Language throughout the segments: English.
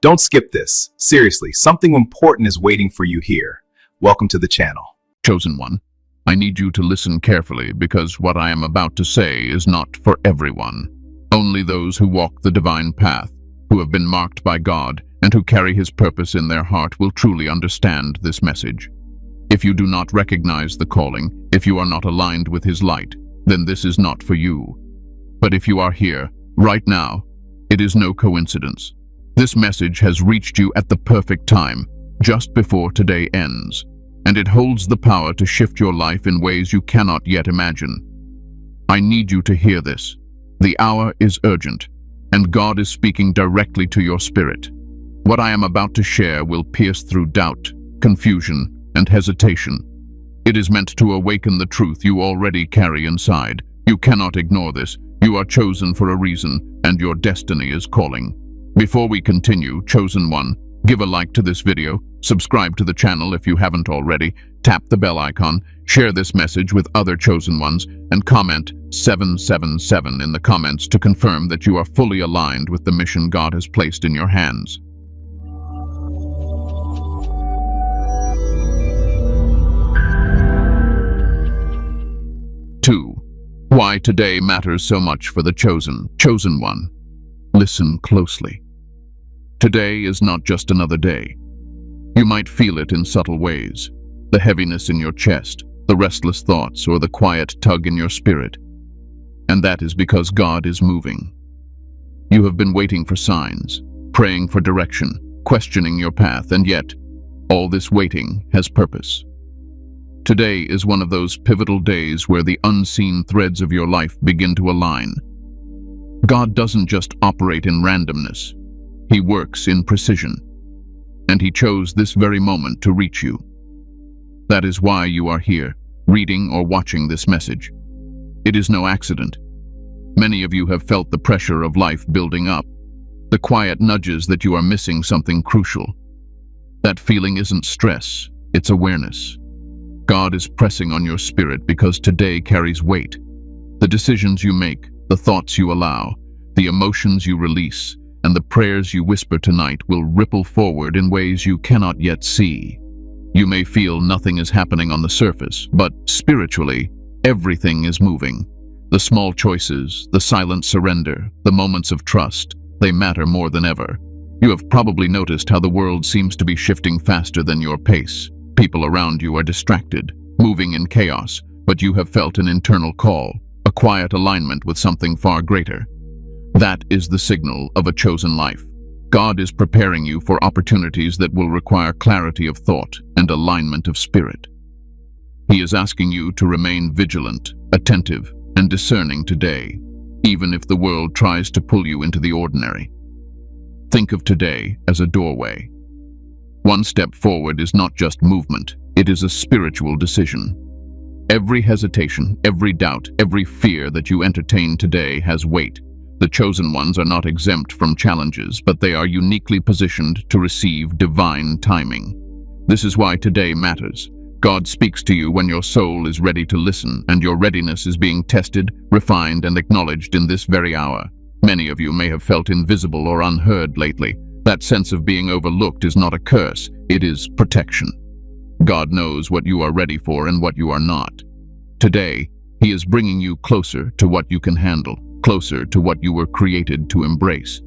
Don't skip this. Seriously, something important is waiting for you here. Welcome to the channel. Chosen one, I need you to listen carefully because what I am about to say is not for everyone. Only those who walk the divine path, who have been marked by God, and who carry His purpose in their heart will truly understand this message. If you do not recognize the calling, if you are not aligned with His light, then this is not for you. But if you are here, right now, it is no coincidence. This message has reached you at the perfect time, just before today ends, and it holds the power to shift your life in ways you cannot yet imagine. I need you to hear this. The hour is urgent, and God is speaking directly to your spirit. What I am about to share will pierce through doubt, confusion, and hesitation. It is meant to awaken the truth you already carry inside. You cannot ignore this. You are chosen for a reason, and your destiny is calling. Before we continue, Chosen One, give a like to this video, subscribe to the channel if you haven't already, tap the bell icon, share this message with other Chosen Ones, and comment 777 in the comments to confirm that you are fully aligned with the mission God has placed in your hands. Two, why today matters so much for the Chosen One. Listen closely. Today is not just another day. You might feel it in subtle ways, the heaviness in your chest, the restless thoughts, or the quiet tug in your spirit. And that is because God is moving. You have been waiting for signs, praying for direction, questioning your path, and yet, all this waiting has purpose. Today is one of those pivotal days where the unseen threads of your life begin to align. God doesn't just operate in randomness. He works in precision, and He chose this very moment to reach you. That is why you are here, reading or watching this message. It is no accident. Many of you have felt the pressure of life building up, the quiet nudges that you are missing something crucial. That feeling isn't stress, it's awareness. God is pressing on your spirit because today carries weight. The decisions you make, the thoughts you allow, the emotions you release, and the prayers you whisper tonight will ripple forward in ways you cannot yet see. You may feel nothing is happening on the surface, but spiritually, everything is moving. The small choices, the silent surrender, the moments of trust, they matter more than ever. You have probably noticed how the world seems to be shifting faster than your pace. People around you are distracted, moving in chaos, but you have felt an internal call, a quiet alignment with something far greater. That is the signal of a chosen life. God is preparing you for opportunities that will require clarity of thought and alignment of spirit. He is asking you to remain vigilant, attentive, and discerning today, even if the world tries to pull you into the ordinary. Think of today as a doorway. One step forward is not just movement, it is a spiritual decision. Every hesitation, every doubt, every fear that you entertain today has weight. The chosen ones are not exempt from challenges, but they are uniquely positioned to receive divine timing. This is why today matters. God speaks to you when your soul is ready to listen, and your readiness is being tested, refined, and acknowledged in this very hour. Many of you may have felt invisible or unheard lately. That sense of being overlooked is not a curse, it is protection. God knows what you are ready for and what you are not. Today, He is bringing you closer to what you can handle, closer to what you were created to embrace.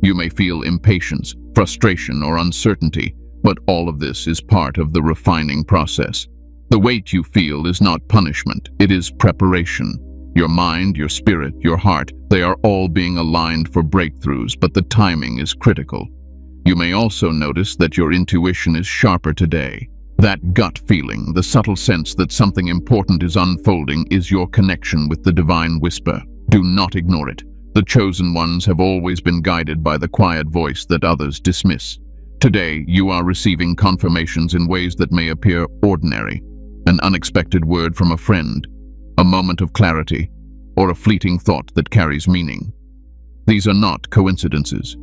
You may feel impatience, frustration, or uncertainty, but all of this is part of the refining process. The weight you feel is not punishment, it is preparation. Your mind, your spirit, your heart, they are all being aligned for breakthroughs, but the timing is critical. You may also notice that your intuition is sharper today. That gut feeling, the subtle sense that something important is unfolding, is your connection with the divine whisper. Do not ignore it. The chosen ones have always been guided by the quiet voice that others dismiss. Today, you are receiving confirmations in ways that may appear ordinary. An unexpected word from a friend, a moment of clarity, or a fleeting thought that carries meaning. These are not coincidences.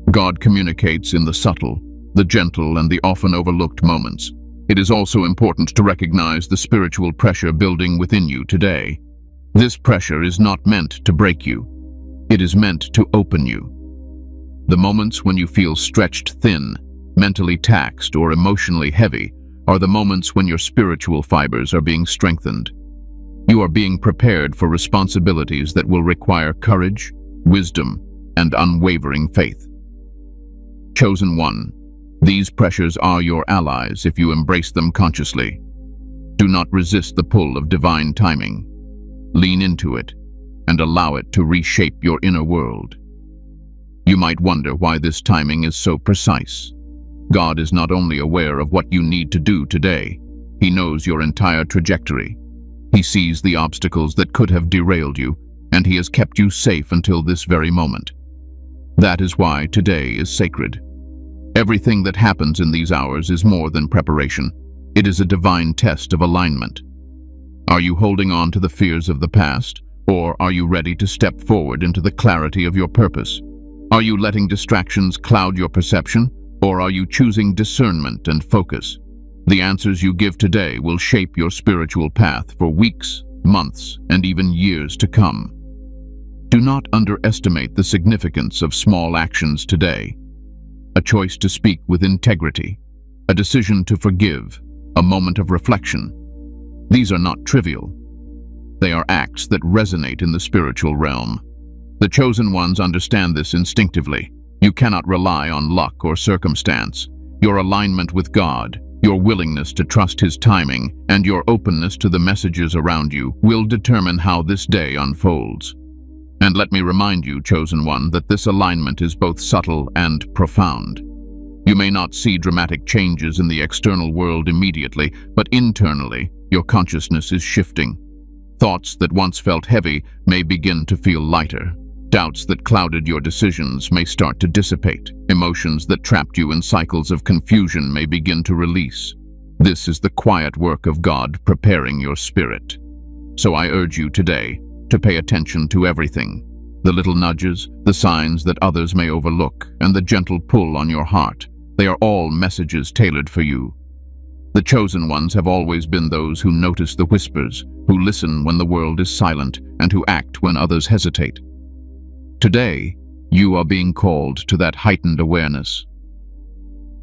God communicates in the subtle, the gentle, and the often overlooked moments. It is also important to recognize the spiritual pressure building within you today. This pressure is not meant to break you. It is meant to open you. The moments when you feel stretched thin, mentally taxed, or emotionally heavy are the moments when your spiritual fibers are being strengthened. You are being prepared for responsibilities that will require courage, wisdom, and unwavering faith. Chosen one, these pressures are your allies if you embrace them consciously. Do not resist the pull of divine timing. Lean into it and allow it to reshape your inner world. You might wonder why this timing is so precise. God is not only aware of what you need to do today, He knows your entire trajectory. He sees the obstacles that could have derailed you, and He has kept you safe until this very moment. That is why today is sacred. Everything that happens in these hours is more than preparation. It is a divine test of alignment. Are you holding on to the fears of the past, or are you ready to step forward into the clarity of your purpose? Are you letting distractions cloud your perception, or are you choosing discernment and focus? The answers you give today will shape your spiritual path for weeks, months, and even years to come. Do not underestimate the significance of small actions today. A choice to speak with integrity, a decision to forgive, a moment of reflection. These are not trivial. They are acts that resonate in the spiritual realm. The chosen ones understand this instinctively. You cannot rely on luck or circumstance. Your alignment with God, your willingness to trust His timing, and your openness to the messages around you will determine how this day unfolds. And let me remind you, chosen one, that this alignment is both subtle and profound. You may not see dramatic changes in the external world immediately, but internally, your consciousness is shifting. Thoughts that once felt heavy may begin to feel lighter. Doubts that clouded your decisions may start to dissipate. Emotions that trapped you in cycles of confusion may begin to release. This is the quiet work of God preparing your spirit. So I urge you today to pay attention to everything. The little nudges, the signs that others may overlook, and the gentle pull on your heart. They are all messages tailored for you. The chosen ones have always been those who notice the whispers, who listen when the world is silent, and who act when others hesitate. Today, you are being called to that heightened awareness.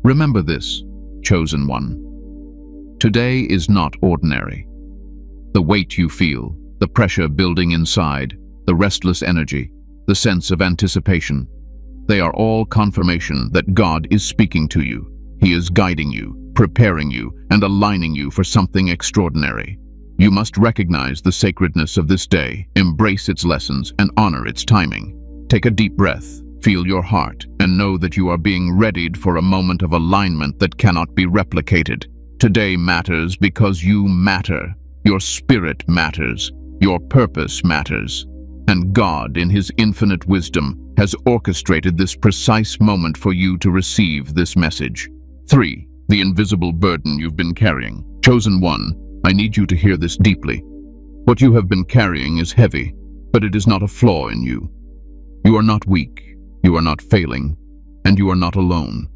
Remember this, chosen one. Today is not ordinary. The weight you feel, the pressure building inside, the restless energy, the sense of anticipation, they are all confirmation that God is speaking to you. He is guiding you, preparing you, and aligning you for something extraordinary. You must recognize the sacredness of this day, embrace its lessons, and honor its timing. Take a deep breath, feel your heart, and know that you are being readied for a moment of alignment that cannot be replicated. Today matters because you matter. Your spirit matters. Your purpose matters. And God, in His infinite wisdom, has orchestrated this precise moment for you to receive this message. 3. The invisible burden you've been carrying. Chosen one, I need you to hear this deeply. What you have been carrying is heavy, but it is not a flaw in you. You are not weak, you are not failing, and you are not alone.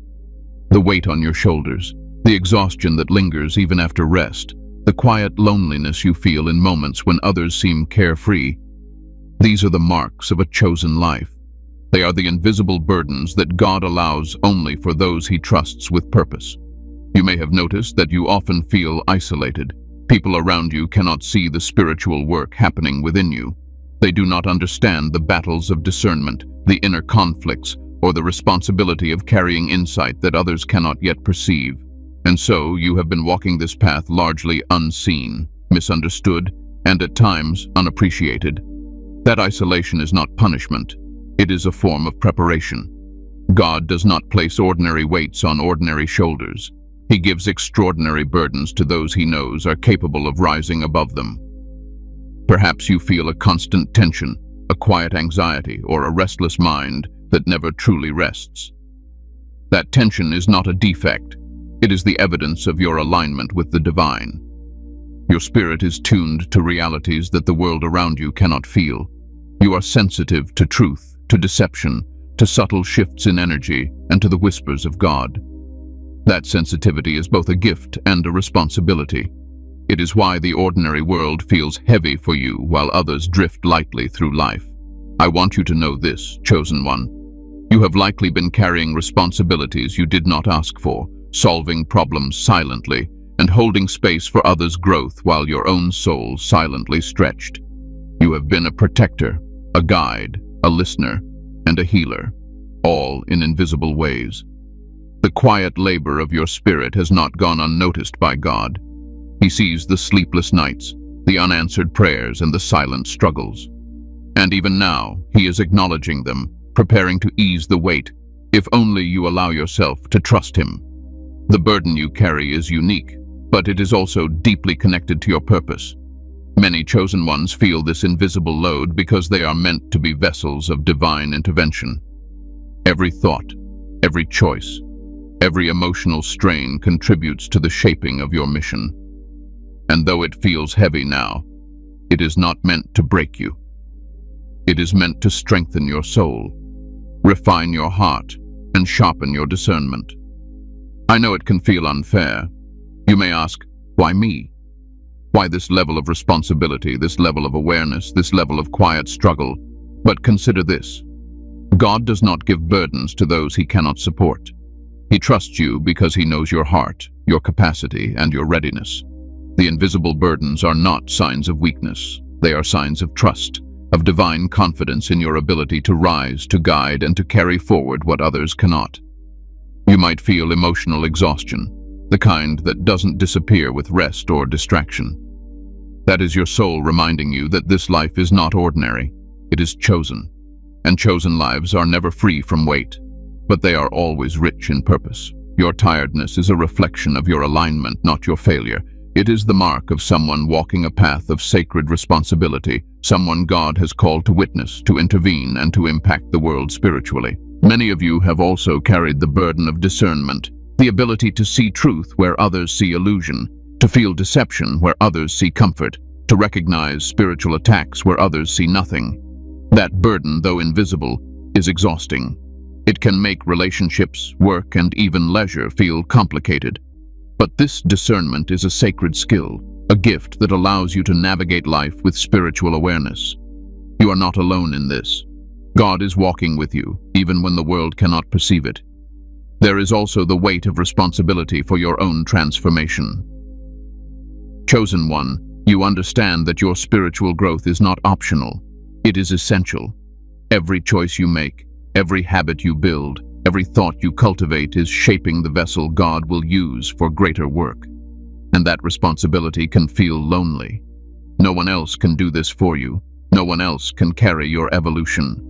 The weight on your shoulders, the exhaustion that lingers even after rest, the quiet loneliness you feel in moments when others seem carefree, these are the marks of a chosen life. They are the invisible burdens that God allows only for those He trusts with purpose. You may have noticed that you often feel isolated. People around you cannot see the spiritual work happening within you. They do not understand the battles of discernment, the inner conflicts, or the responsibility of carrying insight that others cannot yet perceive. And so you have been walking this path largely unseen, misunderstood, and at times unappreciated. That isolation is not punishment. It is a form of preparation. God does not place ordinary weights on ordinary shoulders. He gives extraordinary burdens to those He knows are capable of rising above them. Perhaps you feel a constant tension, a quiet anxiety, or a restless mind that never truly rests. That tension is not a defect. It is the evidence of your alignment with the divine. Your spirit is tuned to realities that the world around you cannot feel. You are sensitive to truth, to deception, to subtle shifts in energy, and to the whispers of God. That sensitivity is both a gift and a responsibility. It is why the ordinary world feels heavy for you while others drift lightly through life. I want you to know this, chosen one. You have likely been carrying responsibilities you did not ask for, solving problems silently, and holding space for others' growth while your own soul silently stretched. You have been a protector, a guide, a listener, and a healer, all in invisible ways. The quiet labor of your spirit has not gone unnoticed by God. He sees the sleepless nights, the unanswered prayers, and the silent struggles. And even now, He is acknowledging them, preparing to ease the weight, if only you allow yourself to trust Him. The burden you carry is unique, but it is also deeply connected to your purpose. Many chosen ones feel this invisible load because they are meant to be vessels of divine intervention. Every thought, every choice, every emotional strain contributes to the shaping of your mission. And though it feels heavy now, it is not meant to break you. It is meant to strengthen your soul, refine your heart, and sharpen your discernment. I know it can feel unfair. You may ask, why me? Why this level of responsibility, this level of awareness, this level of quiet struggle? But consider this. God does not give burdens to those He cannot support. He trusts you because He knows your heart, your capacity, and your readiness. The invisible burdens are not signs of weakness. They are signs of trust, of divine confidence in your ability to rise, to guide, and to carry forward what others cannot. You might feel emotional exhaustion, the kind that doesn't disappear with rest or distraction. That is your soul reminding you that this life is not ordinary. It is chosen. And chosen lives are never free from weight, but they are always rich in purpose. Your tiredness is a reflection of your alignment, not your failure. It is the mark of someone walking a path of sacred responsibility, someone God has called to witness, to intervene, and to impact the world spiritually. Many of you have also carried the burden of discernment, the ability to see truth where others see illusion, to feel deception where others see comfort, to recognize spiritual attacks where others see nothing. That burden, though invisible, is exhausting. It can make relationships, work, and even leisure feel complicated. But this discernment is a sacred skill, a gift that allows you to navigate life with spiritual awareness. You are not alone in this. God is walking with you, even when the world cannot perceive it. There is also the weight of responsibility for your own transformation. Chosen one, you understand that your spiritual growth is not optional. It is essential. Every choice you make, every habit you build, every thought you cultivate is shaping the vessel God will use for greater work. And that responsibility can feel lonely. No one else can do this for you. No one else can carry your evolution.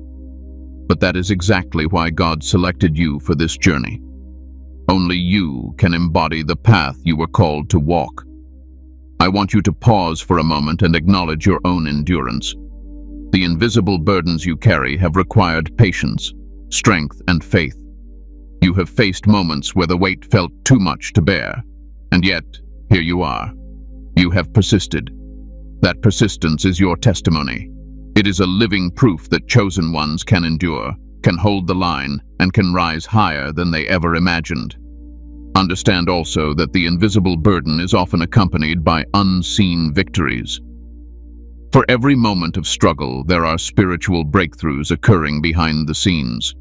But that is exactly why God selected you for this journey. Only you can embody the path you were called to walk. I want you to pause for a moment and acknowledge your own endurance. The invisible burdens you carry have required patience, strength, and faith. You have faced moments where the weight felt too much to bear, and yet, here you are. You have persisted. That persistence is your testimony. It is a living proof that chosen ones can endure, can hold the line, and can rise higher than they ever imagined. Understand also that the invisible burden is often accompanied by unseen victories. For every moment of struggle, there are spiritual breakthroughs occurring behind the scenes.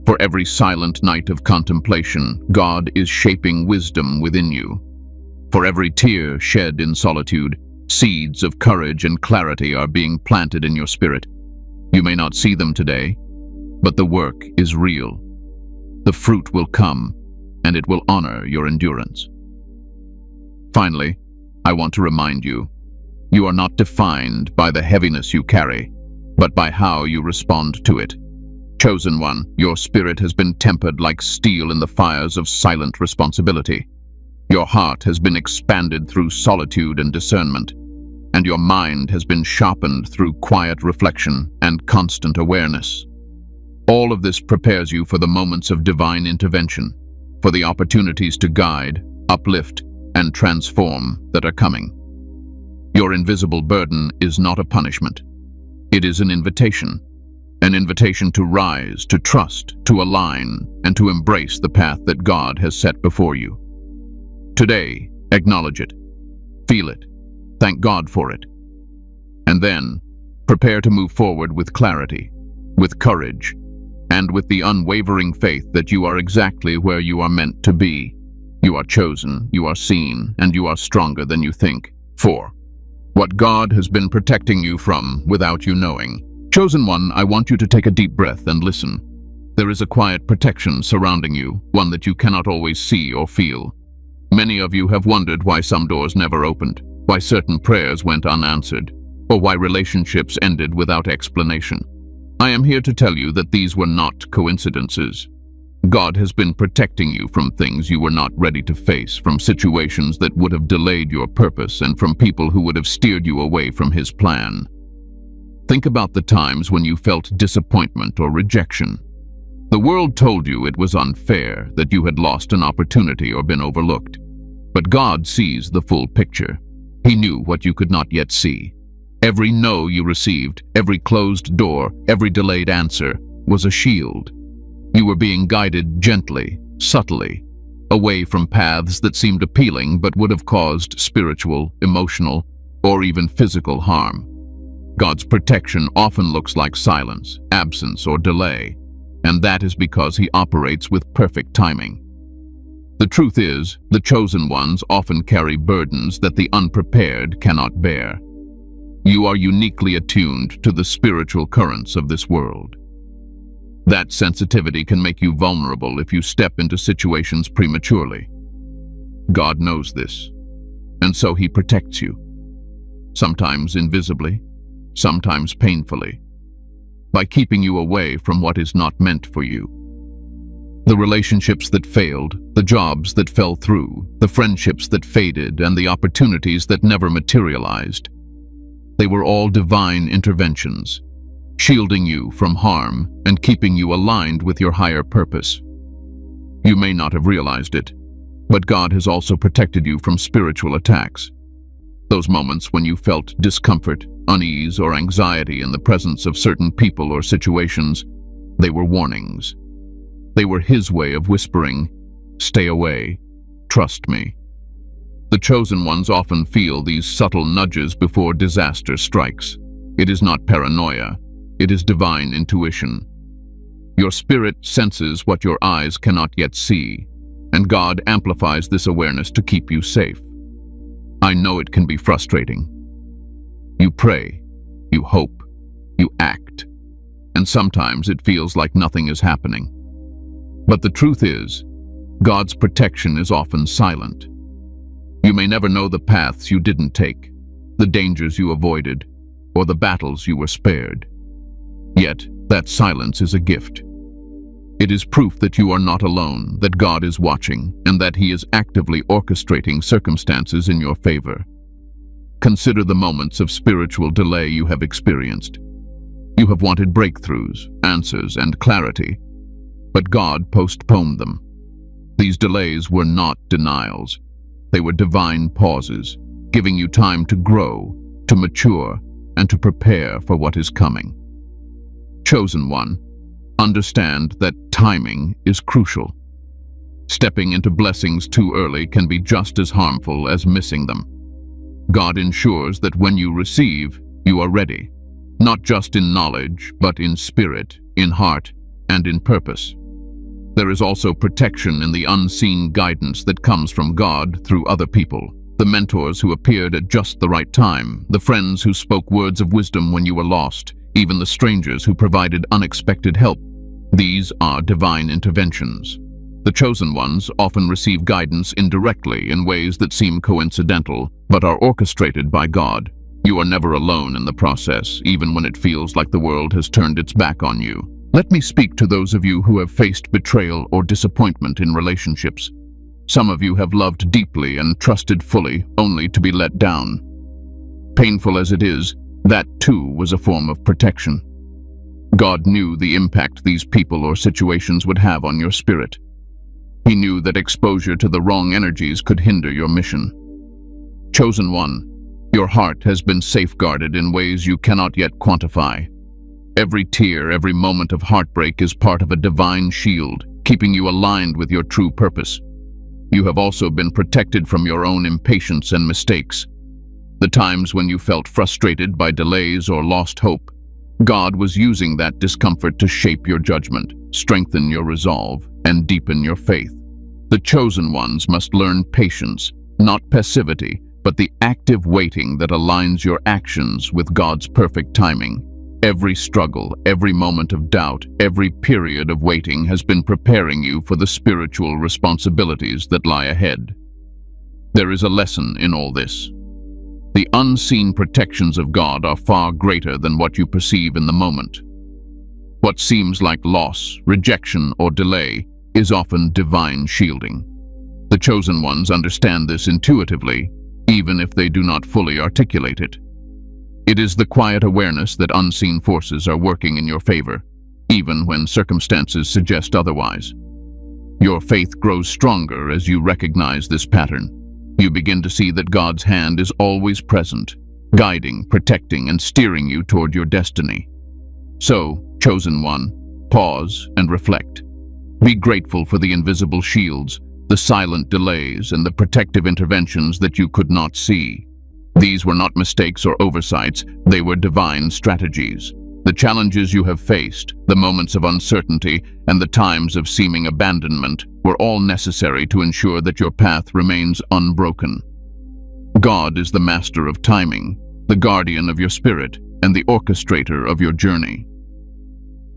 For every silent night of contemplation, God is shaping wisdom within you. For every tear shed in solitude, seeds of courage and clarity are being planted in your spirit. You may not see them today, but the work is real. The fruit will come, and it will honor your endurance. Finally, I want to remind you, you are not defined by the heaviness you carry, but by how you respond to it. Chosen one, your spirit has been tempered like steel in the fires of silent responsibility. Your heart has been expanded through solitude and discernment, and your mind has been sharpened through quiet reflection and constant awareness. All of this prepares you for the moments of divine intervention, for the opportunities to guide, uplift, and transform that are coming. Your invisible burden is not a punishment. It is an invitation to rise, to trust, to align, and to embrace the path that God has set before you. Today, acknowledge it, feel it, thank God for it, and then prepare to move forward with clarity, with courage, and with the unwavering faith that you are exactly where you are meant to be. You are chosen, you are seen, and you are stronger than you think. 4. What God has been protecting you from without you knowing. Chosen one, I want you to take a deep breath and listen. There is a quiet protection surrounding you, one that you cannot always see or feel. Many of you have wondered why some doors never opened, why certain prayers went unanswered, or why relationships ended without explanation. I am here to tell you that these were not coincidences. God has been protecting you from things you were not ready to face, from situations that would have delayed your purpose, and from people who would have steered you away from His plan. Think about the times when you felt disappointment or rejection. The world told you it was unfair, that you had lost an opportunity or been overlooked. But God sees the full picture. He knew what you could not yet see. Every no you received, every closed door, every delayed answer was a shield. You were being guided gently, subtly, away from paths that seemed appealing but would have caused spiritual, emotional, or even physical harm. God's protection often looks like silence, absence, or delay, and that is because He operates with perfect timing. The truth is, the chosen ones often carry burdens that the unprepared cannot bear. You are uniquely attuned to the spiritual currents of this world. That sensitivity can make you vulnerable if you step into situations prematurely. God knows this, and so He protects you, sometimes invisibly, sometimes painfully, by keeping you away from what is not meant for you. The relationships that failed, the jobs that fell through, the friendships that faded, and the opportunities that never materialized. They were all divine interventions, shielding you from harm and keeping you aligned with your higher purpose. You may not have realized it, but God has also protected you from spiritual attacks. Those moments when you felt discomfort, unease, or anxiety in the presence of certain people or situations, they were warnings. They were His way of whispering, "Stay away, trust me." The chosen ones often feel these subtle nudges before disaster strikes. It is not paranoia, it is divine intuition. Your spirit senses what your eyes cannot yet see, and God amplifies this awareness to keep you safe. I know it can be frustrating. You pray, you hope, you act, and sometimes it feels like nothing is happening. But the truth is, God's protection is often silent. You may never know the paths you didn't take, the dangers you avoided, or the battles you were spared. Yet, that silence is a gift. It is proof that you are not alone, that God is watching, and that He is actively orchestrating circumstances in your favor. Consider the moments of spiritual delay you have experienced. You have wanted breakthroughs, answers, and clarity, but God postponed them. These delays were not denials. They were divine pauses, giving you time to grow, to mature, and to prepare for what is coming. Chosen one, understand that timing is crucial. Stepping into blessings too early can be just as harmful as missing them. God ensures that when you receive, you are ready, not just in knowledge, but in spirit, in heart, and in purpose. There is also protection in the unseen guidance that comes from God through other people, the mentors who appeared at just the right time, the friends who spoke words of wisdom when you were lost, even the strangers who provided unexpected help. These are divine interventions. The chosen ones often receive guidance indirectly in ways that seem coincidental, but are orchestrated by God. You are never alone in the process, even when it feels like the world has turned its back on you. Let me speak to those of you who have faced betrayal or disappointment in relationships. Some of you have loved deeply and trusted fully, only to be let down. Painful as it is, that too was a form of protection. God knew the impact these people or situations would have on your spirit. He knew that exposure to the wrong energies could hinder your mission. Chosen one, your heart has been safeguarded in ways you cannot yet quantify. Every tear, every moment of heartbreak is part of a divine shield, keeping you aligned with your true purpose. You have also been protected from your own impatience and mistakes. The times when you felt frustrated by delays or lost hope, God was using that discomfort to shape your judgment, strengthen your resolve, and deepen your faith. The chosen ones must learn patience, not passivity, but the active waiting that aligns your actions with God's perfect timing. Every struggle, every moment of doubt, every period of waiting has been preparing you for the spiritual responsibilities that lie ahead. There is a lesson in all this. The unseen protections of God are far greater than what you perceive in the moment. What seems like loss, rejection, or delay is often divine shielding. The chosen ones understand this intuitively, even if they do not fully articulate it. It is the quiet awareness that unseen forces are working in your favor, even when circumstances suggest otherwise. Your faith grows stronger as you recognize this pattern. You begin to see that God's hand is always present, guiding, protecting, and steering you toward your destiny. So, chosen one, pause and reflect. Be grateful for the invisible shields, the silent delays, and the protective interventions that you could not see. These were not mistakes or oversights, they were divine strategies. The challenges you have faced, the moments of uncertainty, and the times of seeming abandonment were all necessary to ensure that your path remains unbroken. God is the master of timing, the guardian of your spirit, and the orchestrator of your journey.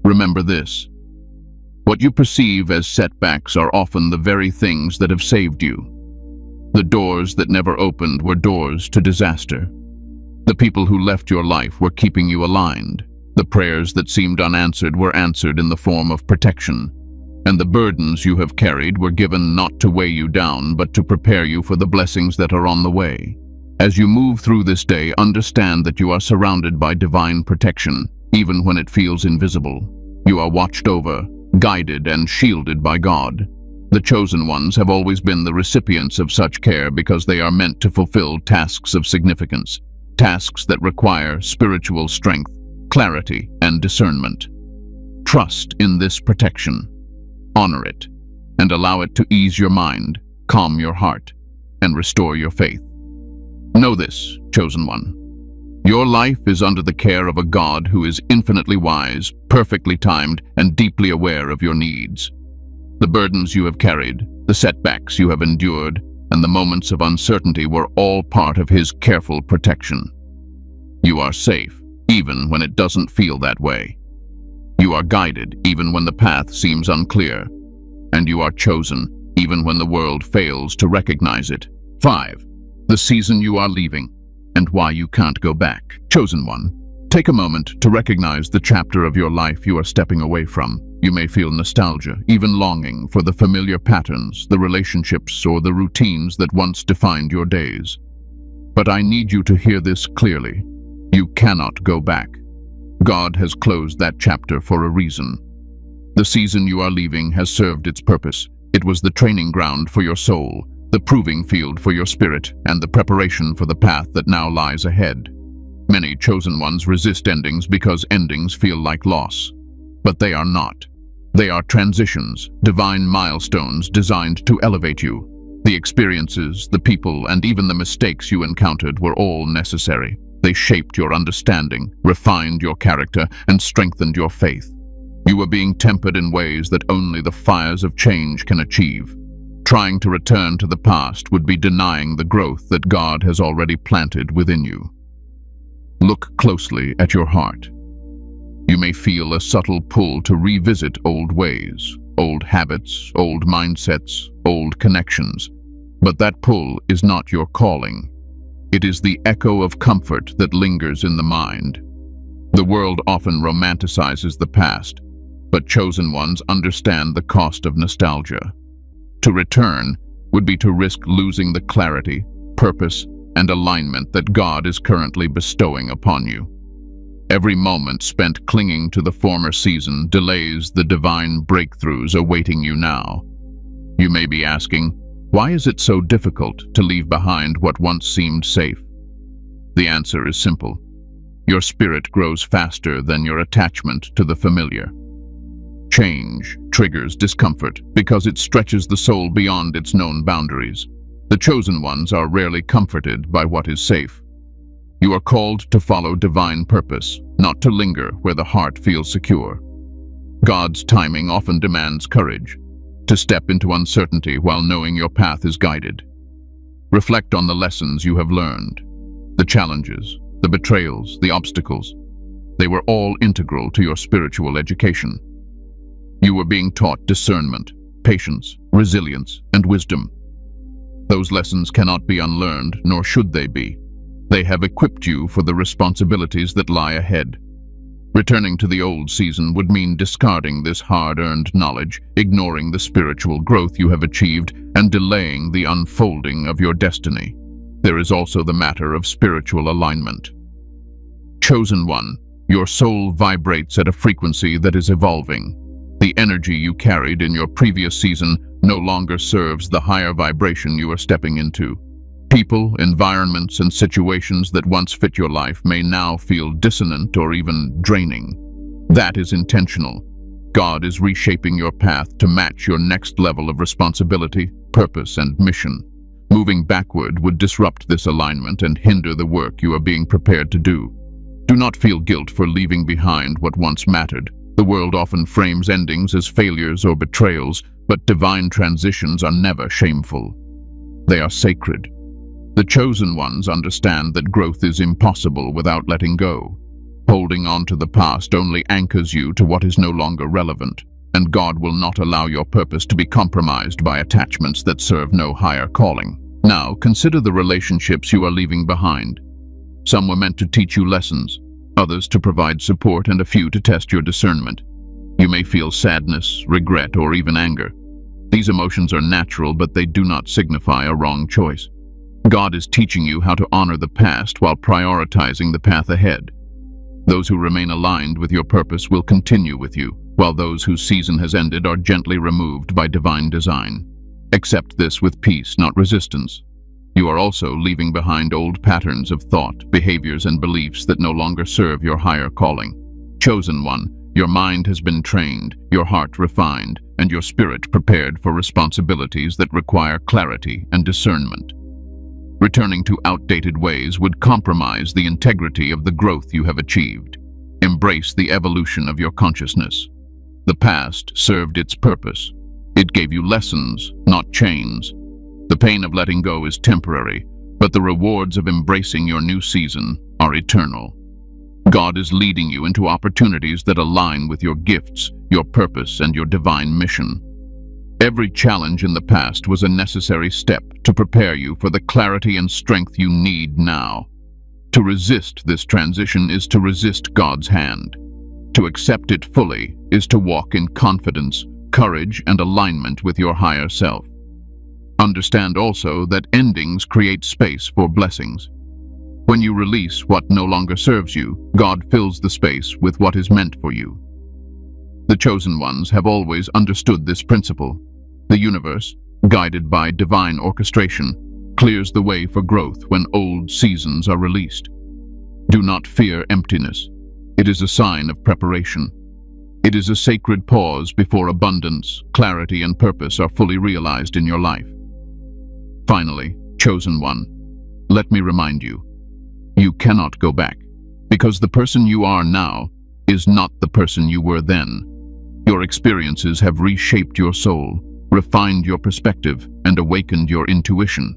Remember this: what you perceive as setbacks are often the very things that have saved you. The doors that never opened were doors to disaster. The people who left your life were keeping you aligned. The prayers that seemed unanswered were answered in the form of protection. And the burdens you have carried were given not to weigh you down, but to prepare you for the blessings that are on the way. As you move through this day, understand that you are surrounded by divine protection, even when it feels invisible. You are watched over, guided, and shielded by God. The chosen ones have always been the recipients of such care because they are meant to fulfill tasks of significance, tasks that require spiritual strength, clarity, and discernment. Trust in this protection. Honor it, and allow it to ease your mind, calm your heart, and restore your faith. Know this, chosen one. Your life is under the care of a God who is infinitely wise, perfectly timed, and deeply aware of your needs. The burdens you have carried, the setbacks you have endured, and the moments of uncertainty were all part of His careful protection. You are safe, even when it doesn't feel that way. You are guided, even when the path seems unclear. And you are chosen, even when the world fails to recognize it. 5. The season you are leaving, and why you can't go back. Chosen one, take a moment to recognize the chapter of your life you are stepping away from. You may feel nostalgia, even longing for the familiar patterns, the relationships, or the routines that once defined your days. But I need you to hear this clearly. You cannot go back. God has closed that chapter for a reason. The season you are leaving has served its purpose. It was the training ground for your soul, the proving field for your spirit, and the preparation for the path that now lies ahead. Many chosen ones resist endings because endings feel like loss. But they are not. They are transitions, divine milestones designed to elevate you. The experiences, the people, and even the mistakes you encountered were all necessary. They shaped your understanding, refined your character, and strengthened your faith. You were being tempered in ways that only the fires of change can achieve. Trying to return to the past would be denying the growth that God has already planted within you. Look closely at your heart. You may feel a subtle pull to revisit old ways, old habits, old mindsets, old connections. But that pull is not your calling. It is the echo of comfort that lingers in the mind. The world often romanticizes the past, but chosen ones understand the cost of nostalgia. To return would be to risk losing the clarity, purpose, and alignment that God is currently bestowing upon you. Every moment spent clinging to the former season delays the divine breakthroughs awaiting you now. You may be asking, why is it so difficult to leave behind what once seemed safe? The answer is simple. Your spirit grows faster than your attachment to the familiar. Change triggers discomfort because it stretches the soul beyond its known boundaries. The chosen ones are rarely comforted by what is safe. You are called to follow divine purpose, not to linger where the heart feels secure. God's timing often demands courage, to step into uncertainty while knowing your path is guided. Reflect on the lessons you have learned, the challenges, the betrayals, the obstacles. They were all integral to your spiritual education. You were being taught discernment, patience, resilience, and wisdom. Those lessons cannot be unlearned, nor should they be. They have equipped you for the responsibilities that lie ahead. Returning to the old season would mean discarding this hard-earned knowledge, ignoring the spiritual growth you have achieved, and delaying the unfolding of your destiny. There is also the matter of spiritual alignment. Chosen one, your soul vibrates at a frequency that is evolving. The energy you carried in your previous season no longer serves the higher vibration you are stepping into. People, environments, and situations that once fit your life may now feel dissonant or even draining. That is intentional. God is reshaping your path to match your next level of responsibility, purpose, and mission. Moving backward would disrupt this alignment and hinder the work you are being prepared to do. Do not feel guilt for leaving behind what once mattered. The world often frames endings as failures or betrayals, but divine transitions are never shameful. They are sacred. The chosen ones understand that growth is impossible without letting go. Holding on to the past only anchors you to what is no longer relevant, and God will not allow your purpose to be compromised by attachments that serve no higher calling. Now, consider the relationships you are leaving behind. Some were meant to teach you lessons, others to provide support, and a few to test your discernment. You may feel sadness, regret, or even anger. These emotions are natural, but they do not signify a wrong choice. God is teaching you how to honor the past while prioritizing the path ahead. Those who remain aligned with your purpose will continue with you, while those whose season has ended are gently removed by divine design. Accept this with peace, not resistance. You are also leaving behind old patterns of thought, behaviors, and beliefs that no longer serve your higher calling. Chosen one, your mind has been trained, your heart refined, and your spirit prepared for responsibilities that require clarity and discernment. Returning to outdated ways would compromise the integrity of the growth you have achieved. Embrace the evolution of your consciousness. The past served its purpose. It gave you lessons, not chains. The pain of letting go is temporary, but the rewards of embracing your new season are eternal. God is leading you into opportunities that align with your gifts, your purpose, and your divine mission. Every challenge in the past was a necessary step to prepare you for the clarity and strength you need now. To resist this transition is to resist God's hand. To accept it fully is to walk in confidence, courage, and alignment with your higher self. Understand also that endings create space for blessings. When you release what no longer serves you, God fills the space with what is meant for you. The chosen ones have always understood this principle. The universe, guided by divine orchestration, clears the way for growth when old seasons are released. Do not fear emptiness. It is a sign of preparation. It is a sacred pause before abundance, clarity, and purpose are fully realized in your life. Finally, chosen one, let me remind you, you cannot go back, because the person you are now is not the person you were then. Your experiences have reshaped your soul, refined your perspective, and awakened your intuition.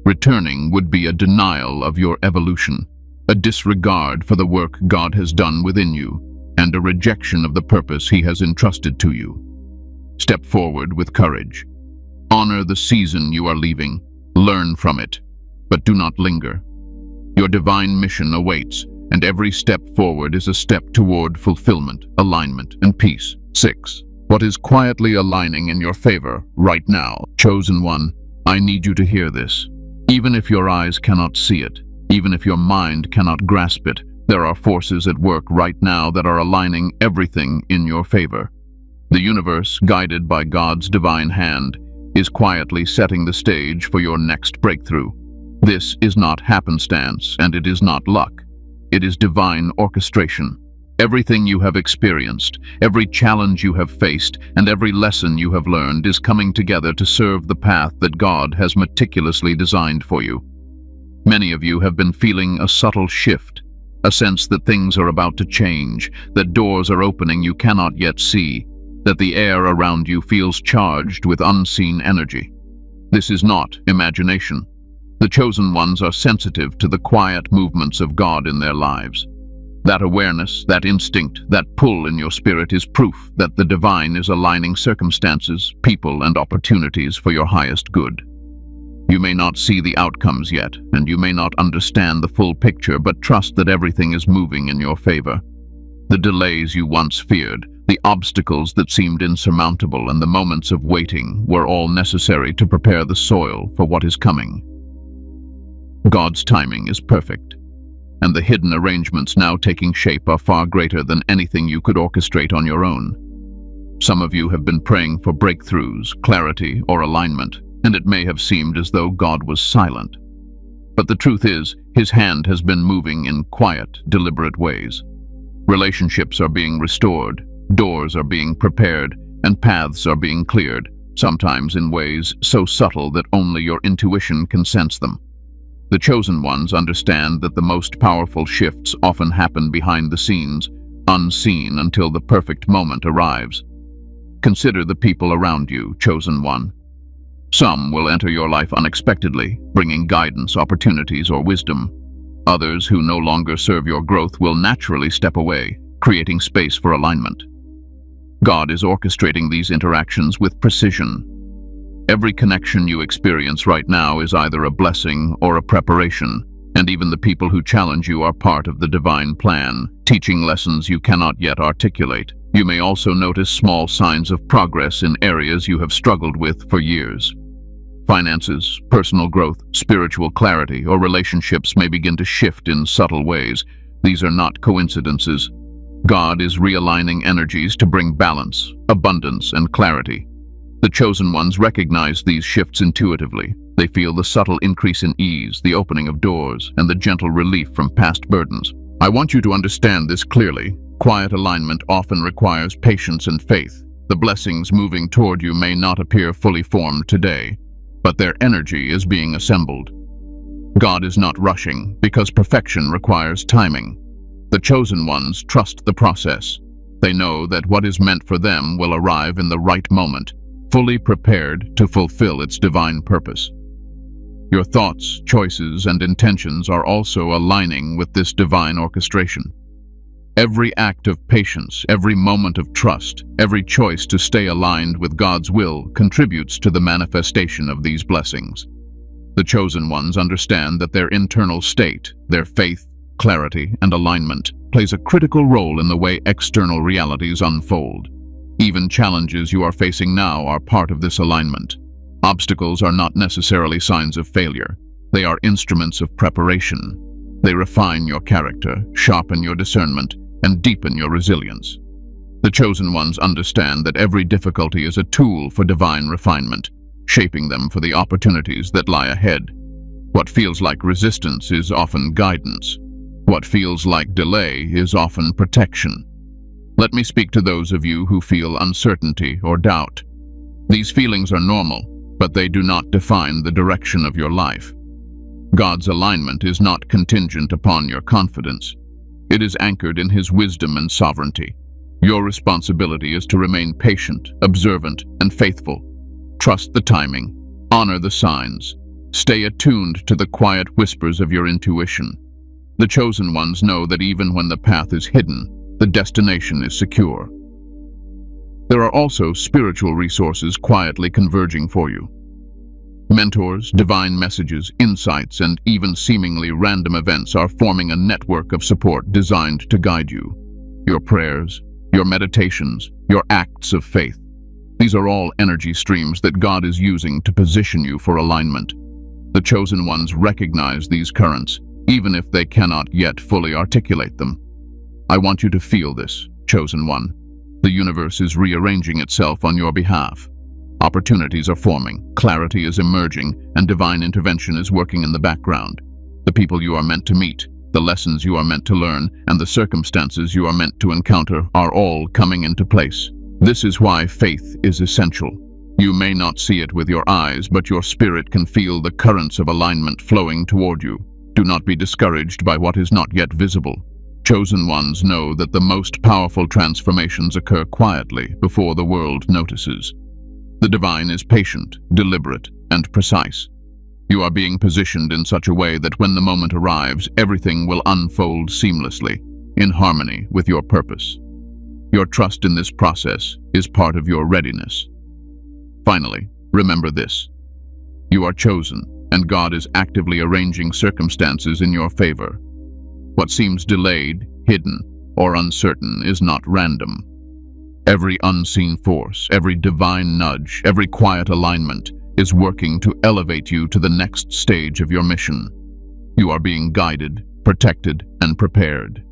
Returning would be a denial of your evolution, a disregard for the work God has done within you, and a rejection of the purpose He has entrusted to you. Step forward with courage. Honor the season you are leaving. Learn from it, but do not linger. Your divine mission awaits, and every step forward is a step toward fulfillment, alignment, and peace. 6. What is quietly aligning in your favor right now? Chosen one, I need you to hear this. Even if your eyes cannot see it, even if your mind cannot grasp it, there are forces at work right now that are aligning everything in your favor. The universe, guided by God's divine hand, is quietly setting the stage for your next breakthrough. This is not happenstance, and it is not luck. It is divine orchestration. Everything you have experienced, every challenge you have faced, and every lesson you have learned is coming together to serve the path that God has meticulously designed for you. Many of you have been feeling a subtle shift, a sense that things are about to change, that doors are opening you cannot yet see, that the air around you feels charged with unseen energy. This is not imagination. The chosen ones are sensitive to the quiet movements of God in their lives. That awareness, that instinct, that pull in your spirit is proof that the divine is aligning circumstances, people, and opportunities for your highest good. You may not see the outcomes yet, and you may not understand the full picture, but trust that everything is moving in your favor. The delays you once feared, the obstacles that seemed insurmountable, and the moments of waiting were all necessary to prepare the soil for what is coming. God's timing is perfect, and the hidden arrangements now taking shape are far greater than anything you could orchestrate on your own. Some of you have been praying for breakthroughs, clarity, or alignment, and it may have seemed as though God was silent. But the truth is, His hand has been moving in quiet, deliberate ways. Relationships are being restored, doors are being prepared, and paths are being cleared, sometimes in ways so subtle that only your intuition can sense them. The chosen ones understand that the most powerful shifts often happen behind the scenes, unseen until the perfect moment arrives. Consider the people around you, chosen one. Some will enter your life unexpectedly, bringing guidance, opportunities, or wisdom. Others who no longer serve your growth will naturally step away, creating space for alignment. God is orchestrating these interactions with precision. Every connection you experience right now is either a blessing or a preparation, and even the people who challenge you are part of the divine plan, teaching lessons you cannot yet articulate. You may also notice small signs of progress in areas you have struggled with for years. Finances, personal growth, spiritual clarity, or relationships may begin to shift in subtle ways. These are not coincidences. God is realigning energies to bring balance, abundance, and clarity. The chosen ones recognize these shifts intuitively. They feel the subtle increase in ease, the opening of doors, and the gentle relief from past burdens. I want you to understand this clearly. Quiet alignment often requires patience and faith. The blessings moving toward you may not appear fully formed today, but their energy is being assembled. God is not rushing, because perfection requires timing. The chosen ones trust the process. They know that what is meant for them will arrive in the right moment, fully prepared to fulfill its divine purpose. Your thoughts, choices, and intentions are also aligning with this divine orchestration. Every act of patience, every moment of trust, every choice to stay aligned with God's will contributes to the manifestation of these blessings. The chosen ones understand that their internal state, their faith, clarity, and alignment plays a critical role in the way external realities unfold. Even challenges you are facing now are part of this alignment. Obstacles are not necessarily signs of failure. They are instruments of preparation. They refine your character, sharpen your discernment, and deepen your resilience. The chosen ones understand that every difficulty is a tool for divine refinement, shaping them for the opportunities that lie ahead. What feels like resistance is often guidance. What feels like delay is often protection. Let me speak to those of you who feel uncertainty or doubt. These feelings are normal, but they do not define the direction of your life. God's alignment is not contingent upon your confidence. It is anchored in His wisdom and sovereignty. Your responsibility is to remain patient, observant, and faithful. Trust the timing, honor the signs, stay attuned to the quiet whispers of your intuition. The chosen ones know that even when the path is hidden, the destination is secure. There are also spiritual resources quietly converging for you. Mentors, divine messages, insights, and even seemingly random events are forming a network of support designed to guide you. Your prayers, your meditations, your acts of faith. These are all energy streams that God is using to position you for alignment. The chosen ones recognize these currents, even if they cannot yet fully articulate them. I want you to feel this, chosen one. The universe is rearranging itself on your behalf. Opportunities are forming, clarity is emerging, and divine intervention is working in the background. The people you are meant to meet, the lessons you are meant to learn, and the circumstances you are meant to encounter are all coming into place. This is why faith is essential. You may not see it with your eyes, but your spirit can feel the currents of alignment flowing toward you. Do not be discouraged by what is not yet visible. Chosen ones know that the most powerful transformations occur quietly before the world notices. The divine is patient, deliberate, and precise. You are being positioned in such a way that when the moment arrives, everything will unfold seamlessly, in harmony with your purpose. Your trust in this process is part of your readiness. Finally, remember this. You are chosen, and God is actively arranging circumstances in your favor. What seems delayed, hidden, or uncertain is not random. Every unseen force, every divine nudge, every quiet alignment is working to elevate you to the next stage of your mission. You are being guided, protected, and prepared.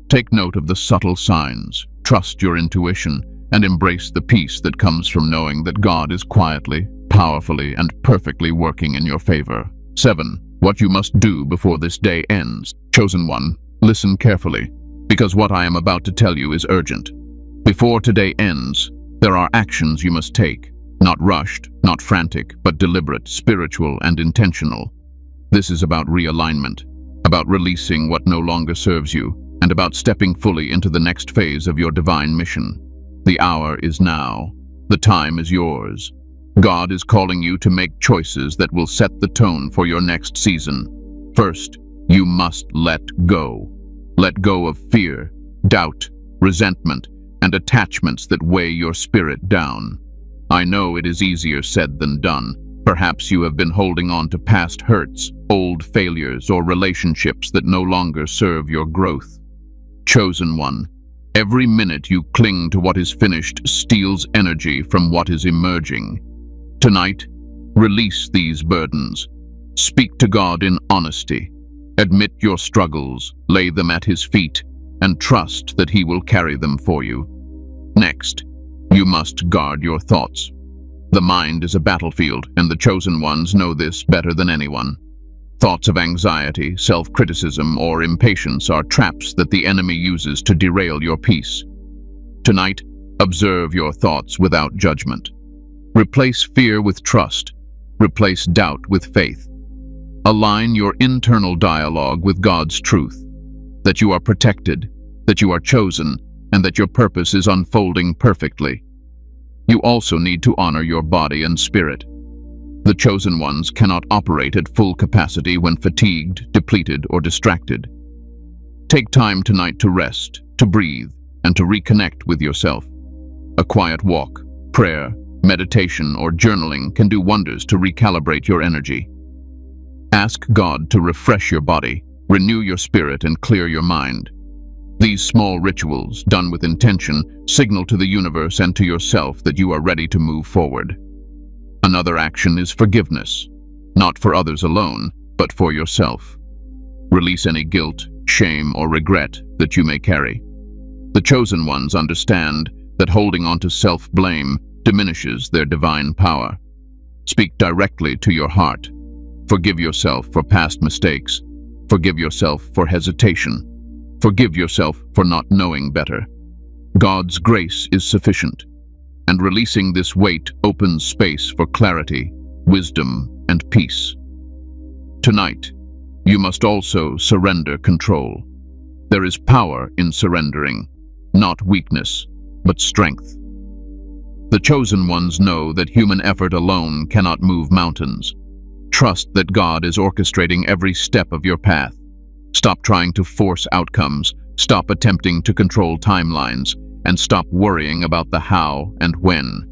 Take note of the subtle signs, trust your intuition, and embrace the peace that comes from knowing that God is quietly, powerfully, and perfectly working in your favor. 7. What you must do before this day ends. Chosen one, listen carefully, because what I am about to tell you is urgent. Before today ends, there are actions you must take, not rushed, not frantic, but deliberate, spiritual, and intentional. This is about realignment, about releasing what no longer serves you, and about stepping fully into the next phase of your divine mission. The hour is now. The time is yours. God is calling you to make choices that will set the tone for your next season. First, you must let go. Let go of fear, doubt, resentment, and attachments that weigh your spirit down. I know it is easier said than done. Perhaps you have been holding on to past hurts, old failures, or relationships that no longer serve your growth. Chosen one, every minute you cling to what is finished steals energy from what is emerging. Tonight, release these burdens. Speak to God in honesty. Admit your struggles, lay them at His feet, and trust that He will carry them for you. Next, you must guard your thoughts. The mind is a battlefield, and the chosen ones know this better than anyone. Thoughts of anxiety, self-criticism, or impatience are traps that the enemy uses to derail your peace. Tonight, observe your thoughts without judgment. Replace fear with trust. Replace doubt with faith. Align your internal dialogue with God's truth, that you are protected, that you are chosen, and that your purpose is unfolding perfectly. You also need to honor your body and spirit. The chosen ones cannot operate at full capacity when fatigued, depleted, or distracted. Take time tonight to rest, to breathe, and to reconnect with yourself. A quiet walk, prayer, meditation, or journaling can do wonders to recalibrate your energy. Ask God to refresh your body, renew your spirit, and clear your mind. These small rituals, done with intention, signal to the universe and to yourself that you are ready to move forward. Another action is forgiveness, not for others alone, but for yourself. Release any guilt, shame, or regret that you may carry. The chosen ones understand that holding on to self-blame diminishes their divine power. Speak directly to your heart. Forgive yourself for past mistakes. Forgive yourself for hesitation. Forgive yourself for not knowing better. God's grace is sufficient, and releasing this weight opens space for clarity, wisdom, and peace. Tonight, you must also surrender control. There is power in surrendering, not weakness, but strength. The chosen ones know that human effort alone cannot move mountains. Trust that God is orchestrating every step of your path. Stop trying to force outcomes, stop attempting to control timelines, and stop worrying about the how and when.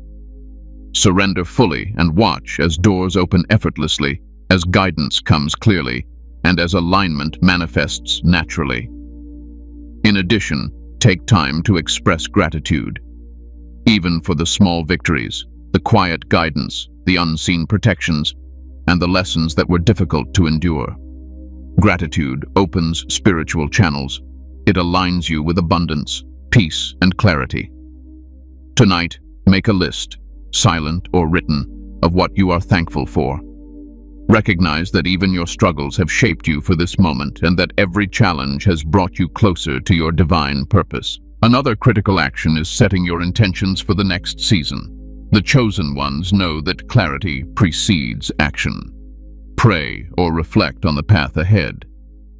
Surrender fully and watch as doors open effortlessly, as guidance comes clearly, and as alignment manifests naturally. In addition, take time to express gratitude. Even for the small victories, the quiet guidance, the unseen protections, and the lessons that were difficult to endure. Gratitude opens spiritual channels. It aligns you with abundance, peace, and clarity. Tonight, make a list, silent or written, of what you are thankful for. Recognize that even your struggles have shaped you for this moment and that every challenge has brought you closer to your divine purpose. Another critical action is setting your intentions for the next season. The chosen ones know that clarity precedes action. Pray or reflect on the path ahead.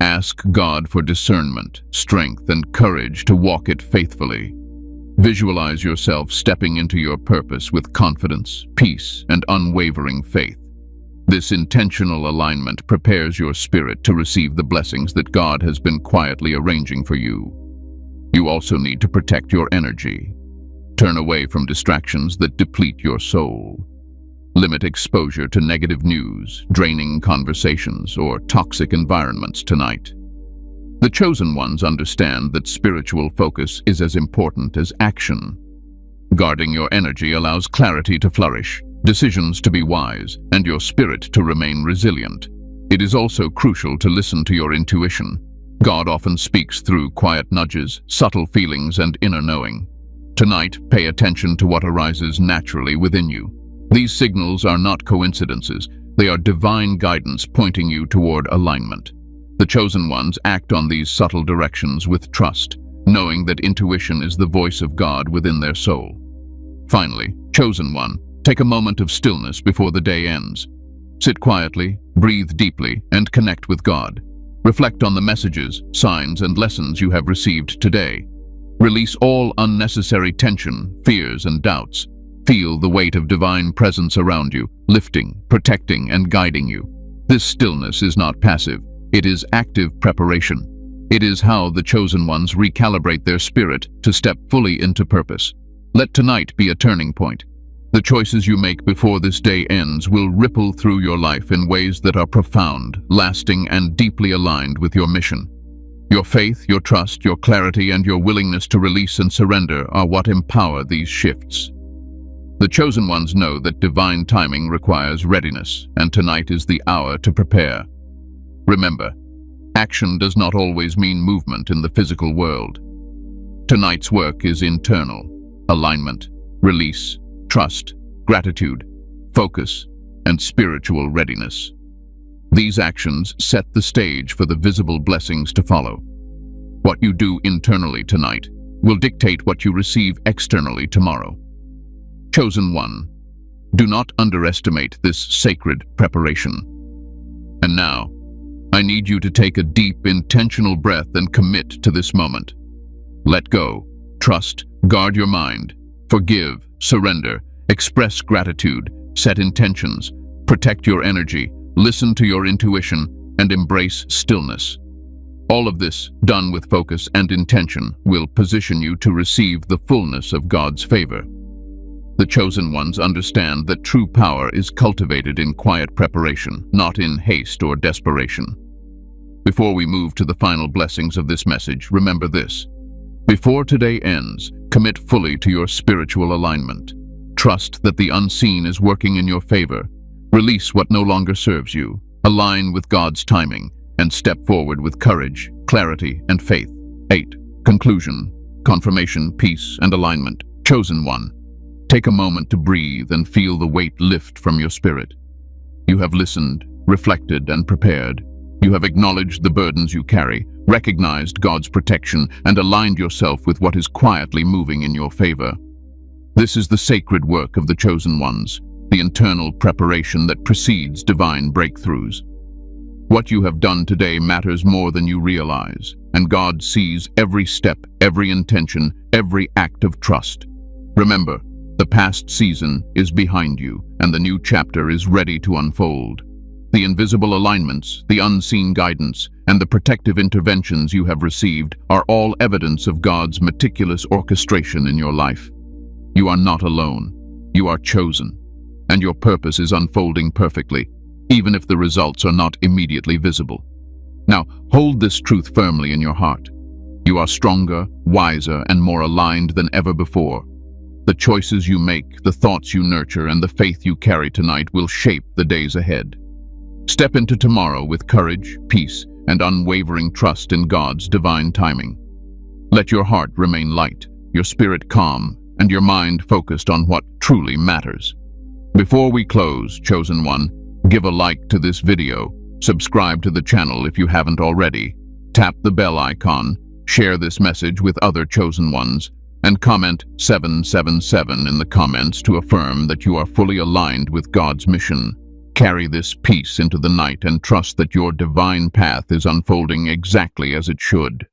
Ask God for discernment, strength, and courage to walk it faithfully. Visualize yourself stepping into your purpose with confidence, peace, and unwavering faith. This intentional alignment prepares your spirit to receive the blessings that God has been quietly arranging for you. You also need to protect your energy. Turn away from distractions that deplete your soul. Limit exposure to negative news, draining conversations, or toxic environments tonight. The chosen ones understand that spiritual focus is as important as action. Guarding your energy allows clarity to flourish, decisions to be wise, and your spirit to remain resilient. It is also crucial to listen to your intuition. God often speaks through quiet nudges, subtle feelings, and inner knowing. Tonight, pay attention to what arises naturally within you. These signals are not coincidences. They are divine guidance pointing you toward alignment. The chosen ones act on these subtle directions with trust, knowing that intuition is the voice of God within their soul. Finally, chosen one, take a moment of stillness before the day ends. Sit quietly, breathe deeply, and connect with God. Reflect on the messages, signs, and lessons you have received today. Release all unnecessary tension, fears, and doubts. Feel the weight of divine presence around you, lifting, protecting, and guiding you. This stillness is not passive. It is active preparation. It is how the chosen ones recalibrate their spirit to step fully into purpose. Let tonight be a turning point. The choices you make before this day ends will ripple through your life in ways that are profound, lasting, and deeply aligned with your mission. Your faith, your trust, your clarity, and your willingness to release and surrender are what empower these shifts. The chosen ones know that divine timing requires readiness, and tonight is the hour to prepare. Remember, action does not always mean movement in the physical world. Tonight's work is internal: alignment, release, trust, gratitude, focus, and spiritual readiness. These actions set the stage for the visible blessings to follow. What you do internally tonight will dictate what you receive externally tomorrow. Chosen one, do not underestimate this sacred preparation. And now, I need you to take a deep, intentional breath and commit to this moment. Let go, trust, guard your mind, forgive, surrender, express gratitude, set intentions, protect your energy, listen to your intuition, and embrace stillness. All of this, done with focus and intention, will position you to receive the fullness of God's favor. The chosen ones understand that true power is cultivated in quiet preparation, not in haste or desperation. Before we move to the final blessings of this message, remember this. Before today ends, commit fully to your spiritual alignment. Trust that the unseen is working in your favor. Release what no longer serves you. Align with God's timing, and step forward with courage, clarity, and faith. 8. Conclusion. Confirmation, peace, and alignment. Chosen one. Take a moment to breathe and feel the weight lift from your spirit. You have listened, reflected, and prepared. You have acknowledged the burdens you carry, recognized God's protection, and aligned yourself with what is quietly moving in your favor. This is the sacred work of the chosen ones, the internal preparation that precedes divine breakthroughs. What you have done today matters more than you realize, and God sees every step, every intention, every act of trust. Remember, the past season is behind you, and the new chapter is ready to unfold. The invisible alignments, the unseen guidance, and the protective interventions you have received are all evidence of God's meticulous orchestration in your life. You are not alone. You are chosen, and your purpose is unfolding perfectly, even if the results are not immediately visible. Now, hold this truth firmly in your heart. You are stronger, wiser, and more aligned than ever before. The choices you make, the thoughts you nurture, and the faith you carry tonight will shape the days ahead. Step into tomorrow with courage, peace, and unwavering trust in God's divine timing. Let your heart remain light, your spirit calm, and your mind focused on what truly matters. Before we close, chosen one, give a like to this video, subscribe to the channel if you haven't already, tap the bell icon, share this message with other chosen ones, and comment 777 in the comments to affirm that you are fully aligned with God's mission. Carry this peace into the night and trust that your divine path is unfolding exactly as it should.